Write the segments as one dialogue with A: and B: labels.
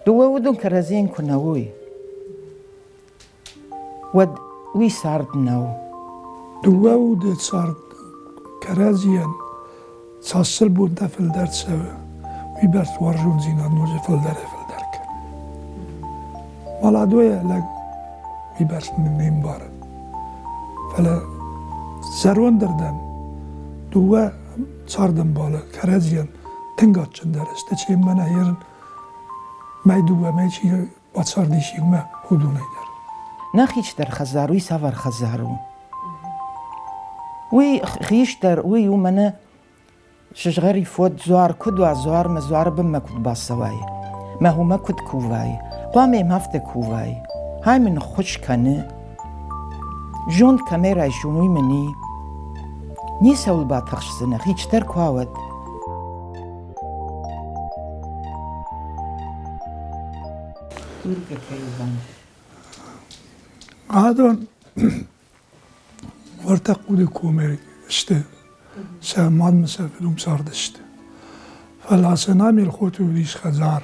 A: دوا ودون كرزين كناوي ود وي صارت ناو
B: دوا ود صارت كرزين تصل بونتا في الدار سوا وي بس ورجون زينا نوجه في الدارك مالا دويا لك وي بس نيم بار فلا زرون دردم دوا صاردم بالا كرزين تنقات چندرس تچه من هيرن ما دوبا ما چی باتسار دیشی ما خودو نیدر
A: نخیش در خزاروی سوار خزارو وی خیش در وی یومنه شجغری فود زوار کد و زوار ما زوار بم ما کد باسوای ما هو ما کد کووای قامه مفت کووای های من خوش کنه جوند کامیرای جونوی منی نیسه اول با تخشزنه خیش در کواود
B: هادون ورتقود کومری işte ساماد مسافرم سارد işte فالعصنامي الخوتو ديش خزار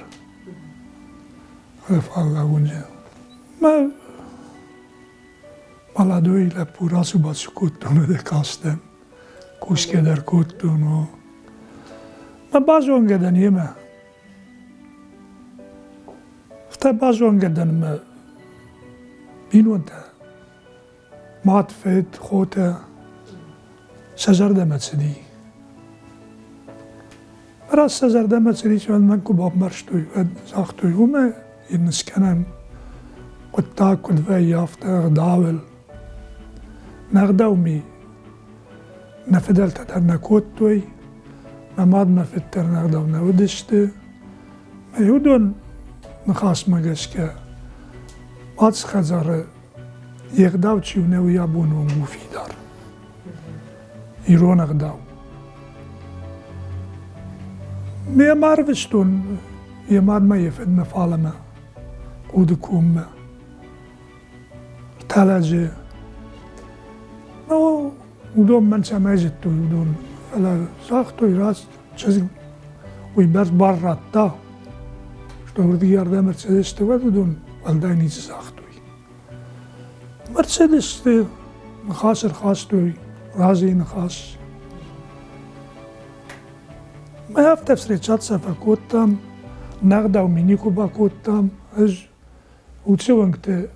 B: فالله ونجا ما مالادوی لپوراسو باسو کتونو ده کاستن کوشکه در کتونو ما بازون گدن یمه فتا بازون گدن ما بینون تا مات فید خوته سزرده متسدی براز سزرده متسدی شوال من کو باب مرشتوی و زاختوی و ما ينسكنن قد تاكل في يافتا غداول نغداومي نفدلت در نكوتوي نماد نفتر نغداو نودشت ما يودون نخاص مغشكا باتس خزار يغداو تشيونو يابون ونغوفي دار يرون غداو مي معرفشتون يماد ما يفدنا فالما ودكم تلاجة أو ودون من سماجت ودون فلا ساختو يراس چیزی ويبرز برا تا شتو رديار ده مرسيدس تو ودون والدايني ساختوي مرسيدس نخاسر خاستوي رازي نخاس ما يفتف سريتشات سفاكوتام نغدا ومينيكو باكوتام اج وتسوانكت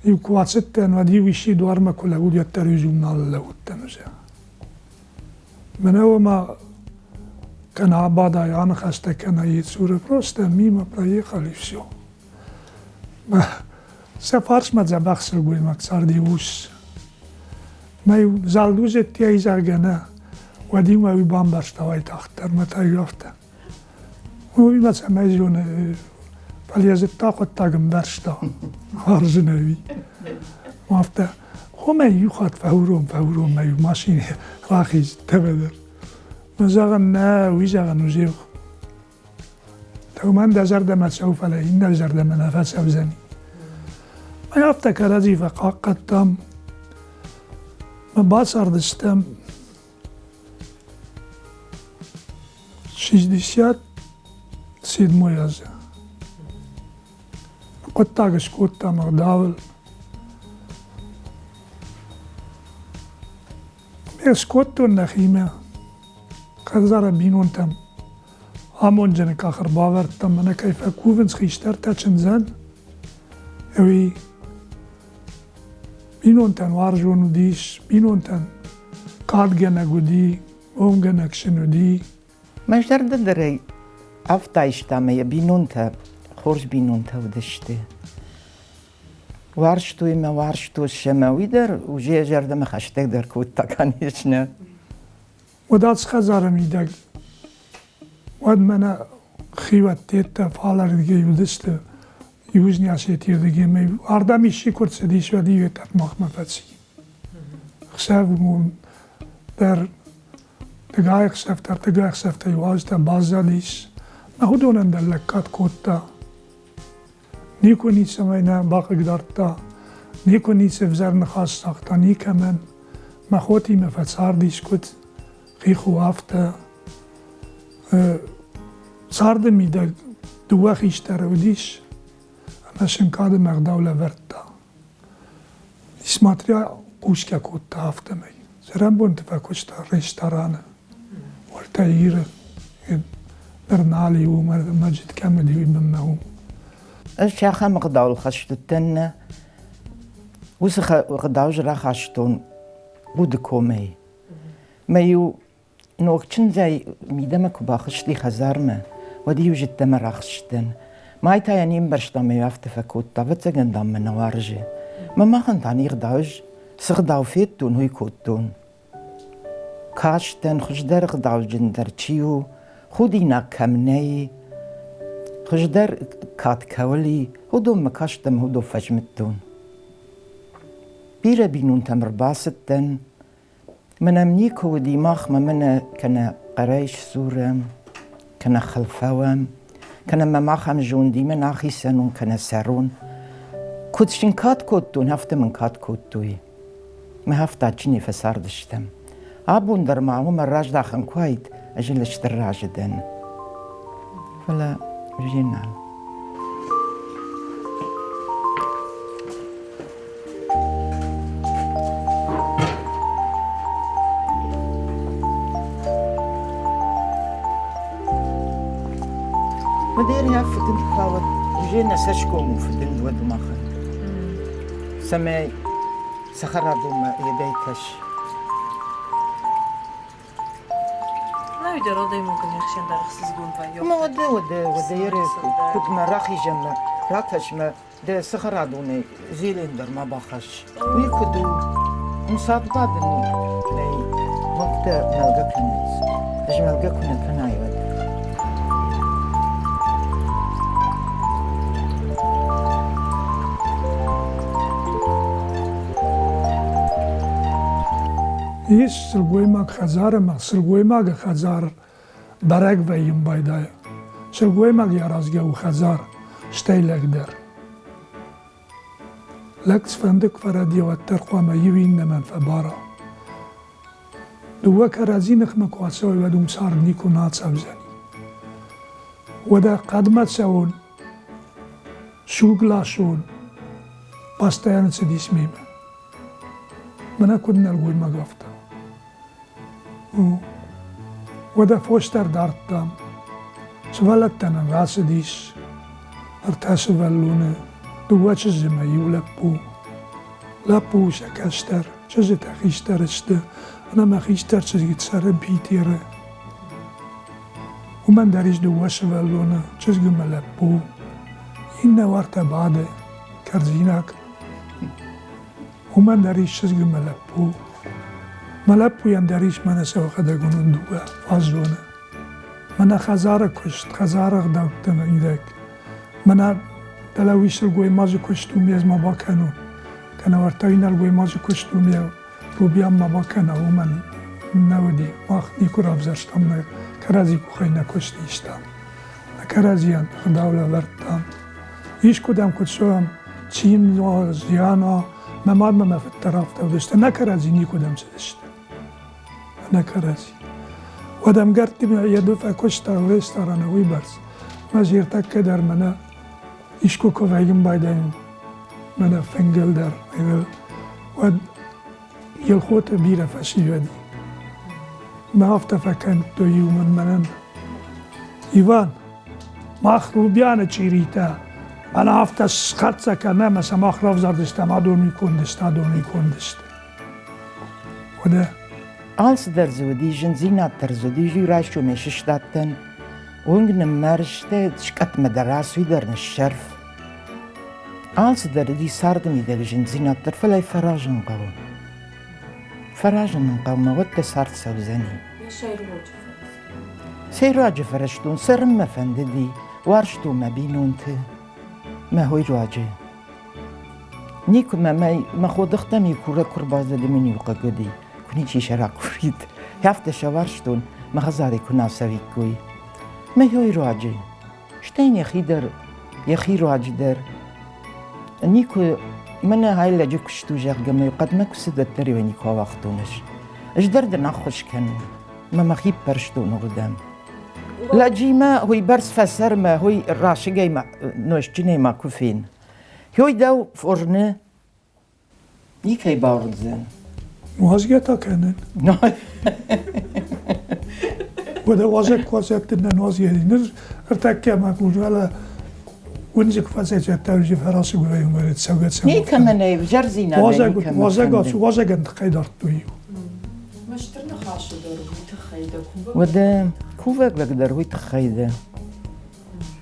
B: يكواتستن ودي ويشي دوارما كلا ودي التريزو من الله والتمزا من هو ما كان عبادا يعني خاستا كان يتسورة بروستا ميما براي خليفسيو ما سفارش ما زباخسر قوي مكسار ديوس ما يزالدوزة تياي زرگنا ودي ما يبان برشتاوي تختر ما تايوفتا وی مثلا میزون فلیزت تاخد تاگم برشتا هارزنوی مافته خو میو خواهد فهورم میو ماشین راخیز تبدر مزاغن نه وی زاغن وزیو تو من دزر دمت سوف لا این دزر دم نفس اوزنی ما یافته کرازی فقاقتم ما باصر دستم شیزدیسیات سيد مويازا قد تاقش كوتا مغداول ميس كوتو النخيمة قدر بينون تم همون جنك آخر باور تم أنا كيف أكوفنس خيشتر تاچنزن اوي بينون تن وارجونو ديش بينون تن قاد جنگو دي اوم جنگ شنو دي
A: مش درد دري افتایشتم یا بینونتا خورج بینونتا ودشته وارشتوی ما وارشتو شماوی در و جه جردم خشتک در کوتا کنیش نه
B: وداز خزارم ایدگ ود منا خیوت تیتا فالر دیگه یودسته یوزنی آسیتیر دیگه می آردمی شکرد سدیش و دیگه تطماق مفتسی خسافمون در تگاه خسافتر تگاه خسافته یوازده بازدادیش نهودون در لکات کوتا نیکو نیسه مینا باقی گدارتا نیکو نیسه وزر نخواست ساختا نیکه من مخوتی مفتسار دیش کد خیخو آفتا سارده میده دو خیشتر ودیش امشن کاد مغداو لورتا اسماتریا قوشکا کوتا هفتمی سرم بون تفاکشتا رشترانه والتغيير برنالي ومجد كامل يبمه
A: الشيخ مقداو الخشت التنة وسخ غداو جرا خشتون بودكومي ما يو نوكتشن زي ميدمك باخشتي خزارمه ودي يوجد تمر خشتن ما يتا يعني برشتا ما يفتف كوتا بتسجن دم من وارجه ما خن تاني غداوج سغداو فيتون هوي كوتون كاشتن خجدر غداو جندر تشيو خودينا كمني خجدر كات كولي هدو مكاشتم هدو فجمتون بيرا بينون تمر باستن من امنيكو وديماخ ما منا كنا قريش سورم كنا خلفاوم كنا مماخم جوندي من اخي سنون كنا سارون كودشين كات كوتون هفته من كات كوتوي ما هفته جيني فساردشتم ابون در معهم الراج داخن كويت اجل اشتراج دن فلا جينا مديري هفتن خاوت جينا سشكومو فتن ود ماخن سمي سخرا دوما يديكش
C: نويدر رضي ممكن يخشين در خصيص دون فايو
A: ما وده يري كنت ما راخي جمع راكش ما ده سخرا دوني زيلين در ما باخش ويكدو مصادقة دني لي وقت ملقا كنز اج ملقا كنا كناي ود
B: ایش سلگویماگ خزار سلگویماگ خزار برگ ویم بایدای سلگویماگ یارازگه و خزار شتیلگ در لکس فندق فردی و ترقوا ما یوین نمن فبارا دو کرازینخ مکواسوی و دوم سار نیکو ناتسا بزنی و دا قدمت سوون شوگلا شون باستایان سدیس میمه منا کدنا الگویماگ افتا ودا فوشتر دارتام سوالتنا راسديش ارتاسوالونه دوا چزما يولپو لپو شکشتر چز تخیشتر اشته انا ما خیشتر چزگیت سر بیتیره و من دریش دوا سوالونه چزگم لپو این نوارت بعده کرزیناک و من دریش چزگم لپو ملپو یم دریش من سو خدا گنون دوه فازونه من خزاره کشت خزاره داکتم ایدک من دلویش الگوی مازو کشتومی از ما با کنون کنوارتاین الگوی مازو کشتومی رو بیام ما با کنه و من نودی وقت نیکو را بزرشتم نه کرازی کو خیلی نکشتیشتم نکرازیان خداولا ورتم ایش کدام کدشوام چین و زیانا مماد ما في الطرف تودشت نکرازی نیکودم سدشت نکرازی ودم گرتی یدو فکشت و رستوران ویبرز مزیر تک در منا ایشکو که ویگم بایدن منا فنگل در ایول و یل خوت بیره فشی ودی ما هفته فکن تو یومن منن ایوان مخروبیان چیریتا انا هفته خرڅه کنه مثلا مخروب زردشتم ادونی کندشت و ده
A: Als der Zudischen Sinat der Zudischen Reichtum Statten und Märste schkat mit der Ras wieder in Schärf. Als der die Sarden mit der Sinat der vielleicht Faragen قوم. Faragen قوم وقت صارت سوزني. سيراج فرشتون سرم ما فنددي وارشتو ما بينونت ما هو راجع. نيكو ما خود اختمي كورا كرباز دمني وقدي. کنی چی شرا کرید هفته شوارشتون مغازاری کنا سوی کوی میوی راجی شتین یخی راجی در نیکو من های لجو کشتو جرگم قد ما کسیدت داری و نیکو وقتونش اش درد نخوش کنی ما مخیب پرشتون قدام لا جيما هوي برس فسر ما هوي راشقي ما نوشتني ما كوفين هوي داو فرنه يكي باردزن
B: نوازگتا کنن وده وازق وازت نوازگی نر ارتكا ما كوجالا ونزك فازت تاوجي فراسي ويوم ورد سوغت
A: ني كمان جرزينا
B: وازق انت قيدرت تويو
C: مشترنا خاشو دارو تخيدا
A: وده كوفك بقدر هوي تخيده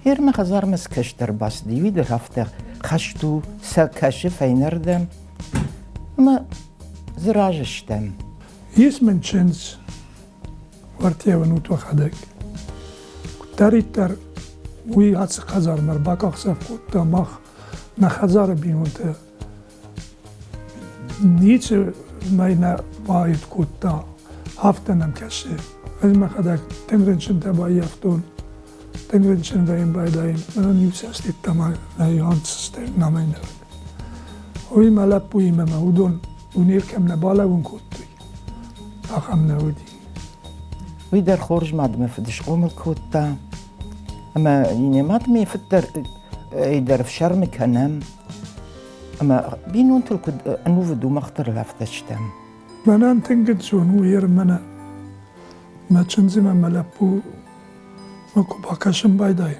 A: هير ما خزار مسكشتر بس ديوي در هفته خشتو سكشف هينردم ما زراجشتم
B: يسمن تشنز ورتيا ونوتو خدك تاريتر وي هاتس خزار مرباك اخسف كوتا مخ نخزار بيونتا نيتش ماينا بايت كوتا هفتنم كشي أجمع خدك تنرنشن تبعي يفتون تنرنشن باين بايداين أنا نيوساس تتما نايان سستم نامين وي ملابوي مما ودون ونير كم نبالا ونكوتوي أخم نودي
A: ويدر خورج مادم فدش قوم الكوتا أما يعني مادم يفتر يدر في شرم كنم أما بينون تلكد أنوفدو مختر لافتشتم
B: منا تنقد سون وير منا ما تشنزي ما ملابو مكو باكاشم بايداين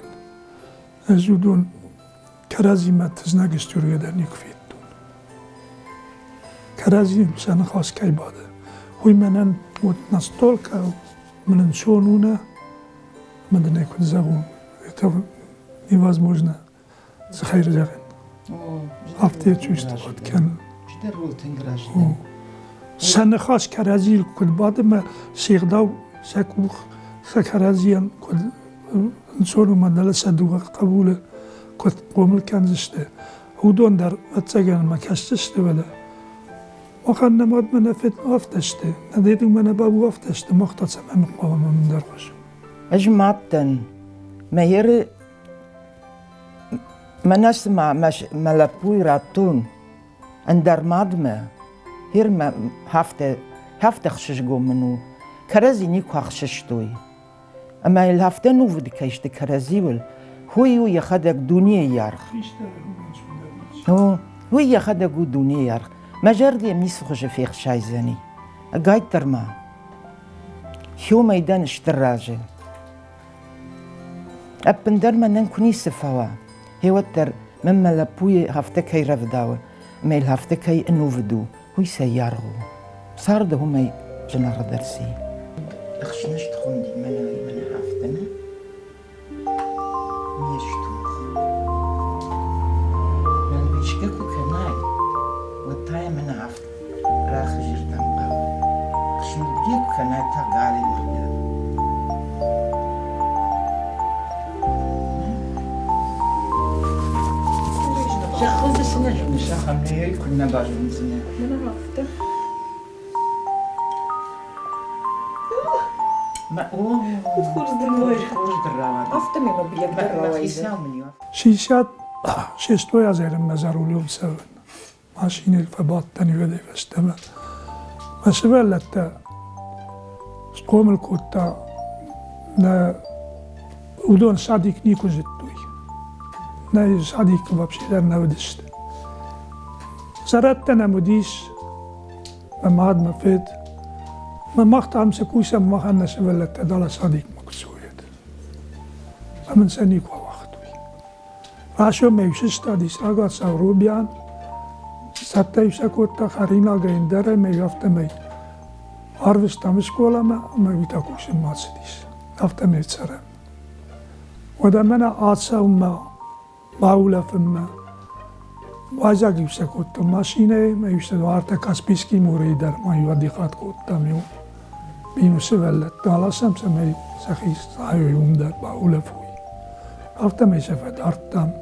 B: أزودون كرازي ما تزناقش توريا داني كفيتون كرازي سنة خاص كاي بادا هوي منن وتنستولكا من نشونونا مدنا يكون زغون это невозможно захайр жагын автия чувство вот кен سنة خاص كرازي كل بعد ما سيغداو ساكوخ سكرازيان كل نشونو مدلا سدوغ قبول كل قومل كان زشته ودون در متسجن ما كشتشته ولا وخلنا ماد من فت أفتشته نديتو من بابو أفتشته مختص من قوم من درخش
A: أجمعتن ما ير ما نسمع مش ملابوي راتون اندر مادمه هير ما هفته خشش قوم منو كرازي نيكو خششتوي اما الهفته نوفد كيشت كرازي ول هو يخدك دنيا يارخ هو يخدك دنيا يارخ ما جردي ميس خش في خشايزني قايد ترما شو ميدان اشتراجل أبن درما نكوني سفوا هيوتر مما لابوي هفتك هي رفداوه ما الهفتك هي انو فدو هو يسيارغو صار ده هم جنار درسي اخشنش تخون دي من هفتنا ميشتوخ من بيشككو كناي والتايا من هفت راخ جرتم قاوي اخشن بيكو كناي تاقالي مرقل شخص السنة مش خمني كنا باجون سنة
C: أنا عرفته
A: ما
C: خورز دلوير
A: خورج دراوة
C: عرفته ما بيك دراوة
A: يساومني
B: شيشات شيستويا زي المزارو اليوم سوين ماشين الفباط تاني ودي فاستمع ما سبالت قوم الكوتا نا ودون صادق نيكو زتوي نا صادق بابشي درنا ودشت زرتنا مديش ما عاد ما فيد ما مقطع مسكوسة ما خلنا سبالت دالا صادق مكسويت فمن سنيكو وقتوي عشو ما يوششتا دي ساقات ساورو بيان ستا يوشاكوتا خارينا غين داره ما يفتا مي عرفشتا مسكولا ما يتاكوش الماتسديش يفتا مي تسرم ودا منا عادسا وما باولا فما واجاك يوشاكوتا ماشيني ما يوشاكوتا كاسبيسكي موري در ما يودي خات كوتا ميو بينو سبالت دالا سمسا مي سخيس سايو يوم در باولا فوي يفتا مي سفا دارتام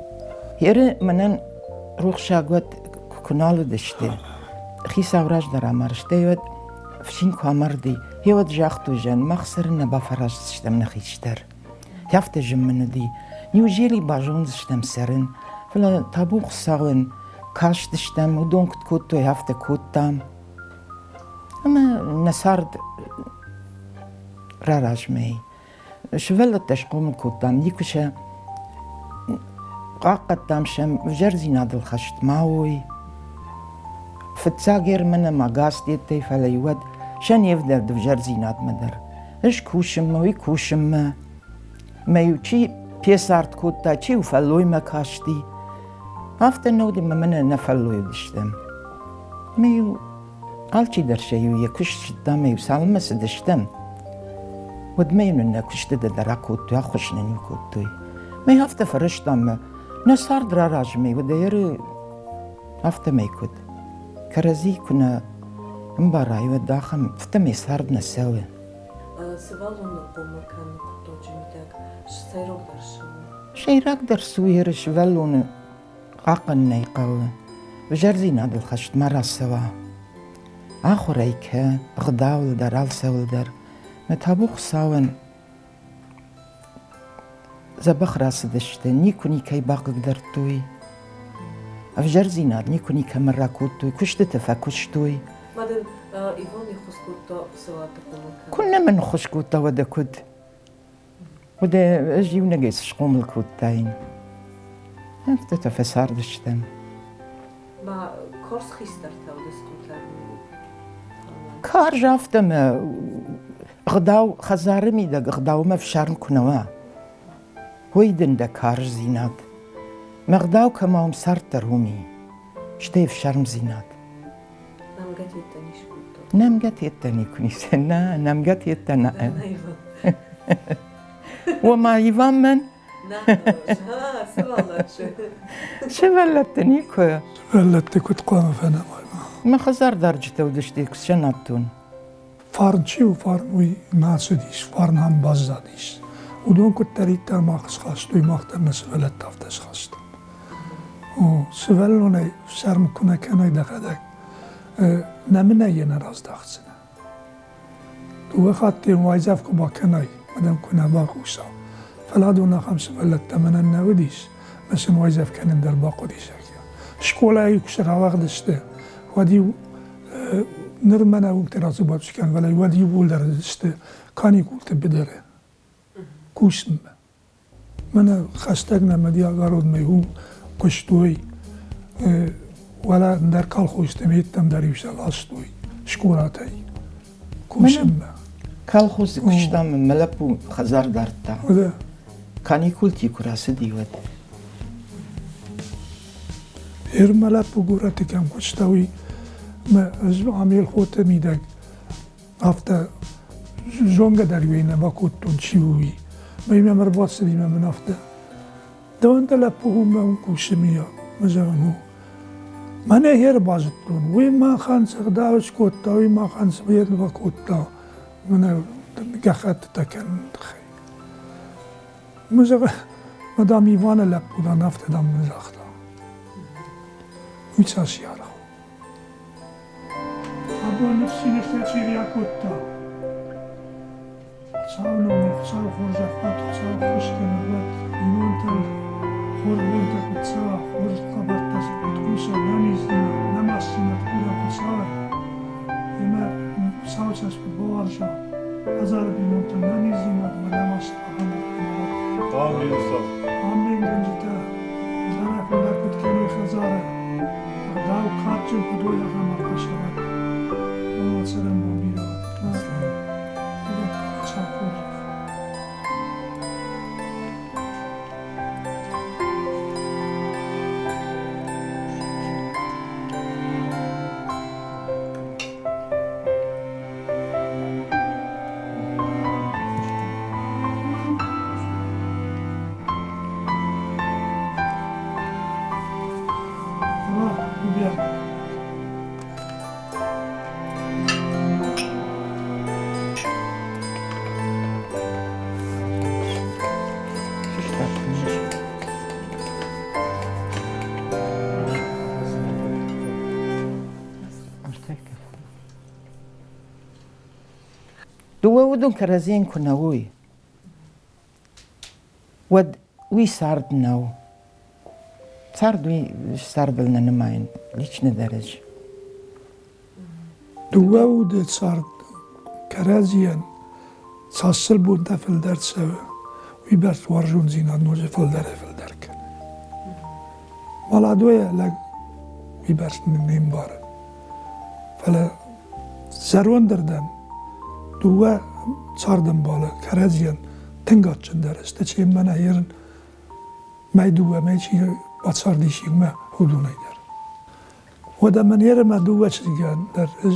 A: هير منن روح شاقوت كنالو دشتي خي ساوراج در عمرشتي يود فشين كوامردي هيود جاختو جن مخسر نبا فراج تشتم نخيشتر يافت جمن دي نيوجيري باجون تشتم سرن فلا تابوخ ساون كاش تشتم ودونك تكوتو يافت كوتام اما نسارد راراج مي شفلت تشقوم كوتام ديكوشا قاقت تامشم وجرزي نادل خشت ماوي فتساقير من ما قاستي التيفا ليود شان يفدر دو جرزي ناد مدر اش كوشم وي كوشم ما يوشي بيسارت كوتا چي وفلوي ما كاشتي هفته نودي ما من نفلوي دشتم ميو alçi derşeyu yekuş şiddame salma sediştem ودمين كشت دراكوت يا خوشنن يكوتوي ما هفته فرشتم نصار درا راجمي ودير هفته ما يكود كرزي كنا مباراي وداخم فتمي ساردنا سوا
C: سوالون قوم كان كتوجميدك شيروك درشو
A: شيراك درسوير شفلون قاقن نيقل وجرزي نادل خشت مرة سوا آخريك غداول در السول در متابوخ ساون زبخ راس دشته نيكوني كي باقك درتوي أفجرزي ناد نيكوني كمرة كوتوي كشت تفاكشتوي
C: مادن إيفوني خسكوتا سواتكم
A: كنا من خشكوتا ودا كد ودا أجي ونقيس شقوم الكوتاين أنت تفسار دشتم
C: ما كورس خيستر تاودستوتا
A: كار جافتم غداو خزارمي دا غداو ما في شارم كنوا هويدن دا كار زينات مغداو كما هم سارتر همي شتي في شارم زينات
C: نمجت يتنيش كوتو
A: نمجت يتني كوني سنة نمجت يتنا وما يفهم من شبلتني كو
B: ولدت كنت قام فانا
A: ما خزار درجة ودشتيك شناتون
B: فارنشي وفارنوي ناسديش فارن هم بازداديش ودون كنت تريد ما خشخاستوي ما اختر نسولت تفتش خاست وسولوني شرم كنا كنا دخدك نمنا ينراز داخسنا وخاطي وايزاف كوبا كناي مدام كنا باقوسا فلا دونا خمس ولت تمنا نوديش بس وايزاف كان ندر باقو ديش شكولا يكسر واخدشته ودي نرمنا وقت بابش كان ولا ودي يقول درشته كان يقول تبدره كوشم من خستقنا مديا قارود ميهو قشتوي ولا در كال خوشتميت تم دريوش الاشتوي شكوراتي كوشم
A: كالخوز كشتام ملبو خزار دارتا
B: وده
A: كان يقول تي كراس ديود
B: إرملت بقولتي كم كشتوي ما عميل خوته ميدك هفته جونگا دروينا باكوتون شيوي ما يما مربوط سليمة من هفته دوان تلبوهم ما كوشمية مزاغنو ما نهير بازتون وين ما خان سغداوش كوتا وين ما خان سبيت باكوتا من قخت تكن خي مزاغ مدام يوانا لبو دا نفته دام مزاغتا ويتساس يارا أبو نفسي نفتشي ليا كوتا صاونو مخصاو خورجا فات خصاو خشكن الوقت ينونتل خور بنتا كتسا خورج قبر تسبت كوسا نانيزنا نماسينا تقولا خصاو يما خصاو تسبت بوارجا هزار بينونتل نانيزنا ونماستا حمد كنارات
D: آمين أستاذ
B: آمين جنجتا دانا كنا كت كني خزارة داو كاتشن كدويا خمر كشرات سلام مبيرا
A: ودون كرزين كنا وي ود وي سارد ناو سارد وي سارد لنا نماين ليش ندرج
B: دواود صار كرازيان تصل بون تفل درد سوا ويبرس ورجون زينات نوجه في الدرك مالا دوية لك ويبرس من نيمبار فلا زرون دردم دوه çardım balı kerezyen tengatçın dereste çeymene yerin meyduve meyçi batsar dişime huduna eder. O da men yerime duve çizgen der iz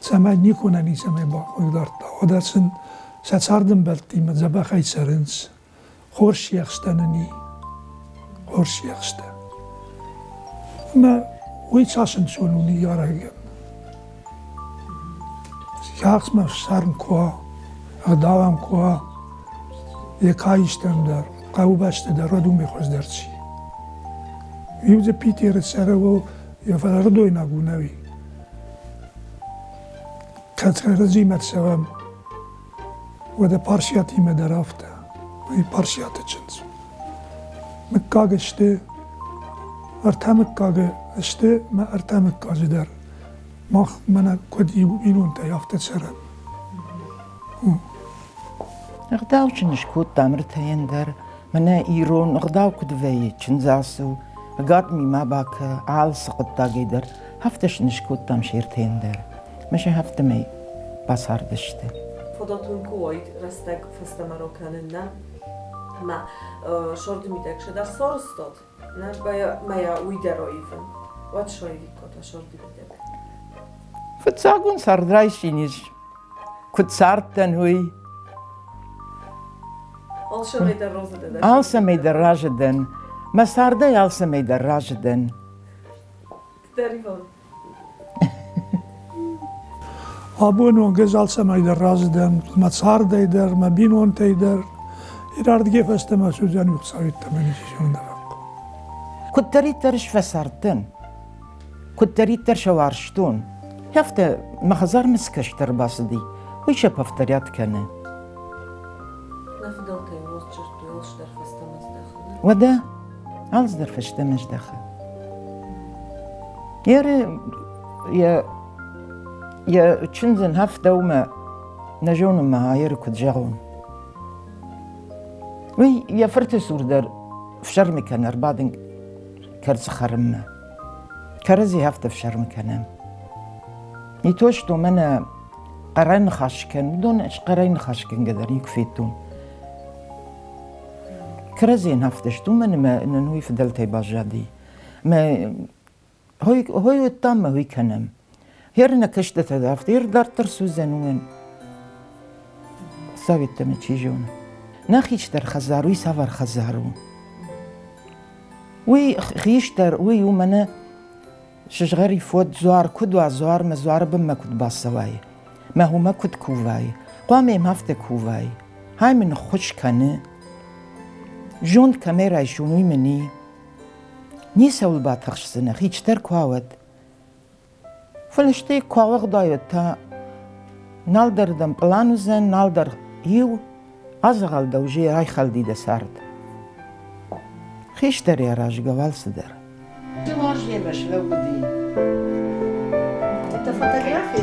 B: semay nikuna ni semay bak uydarta. O da sen çardım beltime zabakay serins hoş yaxstanani hoş yaxsta. Ma uy çaşın sonuni yaragen. Yaxs me sarn kwa, agdavam kwa, yekayishtem der, qawbashte der, radu mekhoz derci. Yuze piti serevo, yafarardo inagunavi. Katrezime sevem, ve de parşiyatime derafte, ve parşiyatı çınz. Mekkage işte, artamekkage işte, me artamekkage der. ماخ منا كود يبينون تيافت سرم
A: اغداو چنشكوت دامرت هيندر منا ايرون اغداو كدوي چنزاسو قاد مي ما باك عال سقط تاقيدر هفتش نشكوت دام شيرت هيندر ماشي هفت مي باسار دشته
C: فضاتون كويت رستك فست مروكاننا ما شورد ميدك شدار سورستوت نا بايا ويدرو ايفن وات شويدي كوتا شورد ميدك
A: فتساقون صار درايشينيش كنت صارتن هوي
C: Alsa meyder rozededen.
A: Alsa meyder rajedden ما صار ده يالسا ميدر راجدن
C: Derifon.
B: Abonu gezal samay razden ma tsar der ma binon der irard gefeste ma suzan yuksavit tamani shunda vaq
A: كنت تريد ترش فسرتن كنت تريد ترش وارشتون يافتا مخزار مسكش ترباصدي ويش بفتريات كان
C: Nafdalta yolçurtu yolçlar fastamaz daxil.
A: ودا عالز در فشتمش دخل ياري يا تشنزن هفتا وما نجون ما ياري كنت جاغون وي يا فرتسور در فشرمي كان أربعدن كرز خرمة كرزي هفتا فشرمي كان يتوشتو منا قرين خاشكن بدون اش قرين خاشكن قدر يكفيتون كرزين هفتشتو من ما ننوي فدلتي باجادي ما هوي التام هوي كنم هيرنا كشتت هدافت هير دار ترسو زنوين ساوي تمتشيجون ناخيشتر خزارو يسافر خزارو وي خيشتر وي ومنا شجغري فوت زوار كدوا زوار ما زوار بما كد باسواي ما هو ما كد كوواي قامي مهفت كوواي هاي من خوش كنه جوند كاميرا يشونوي مني نيسا والباتخش سنة خيشتر كواود فلشتي كواغ دايوتا نالدر دم بلانوزن نالدر يو أزغال دوجي راي خالدي دسارد خيشتر يا راج قوال صدر جواجي باش لو بدي
D: انت فوتوغرافي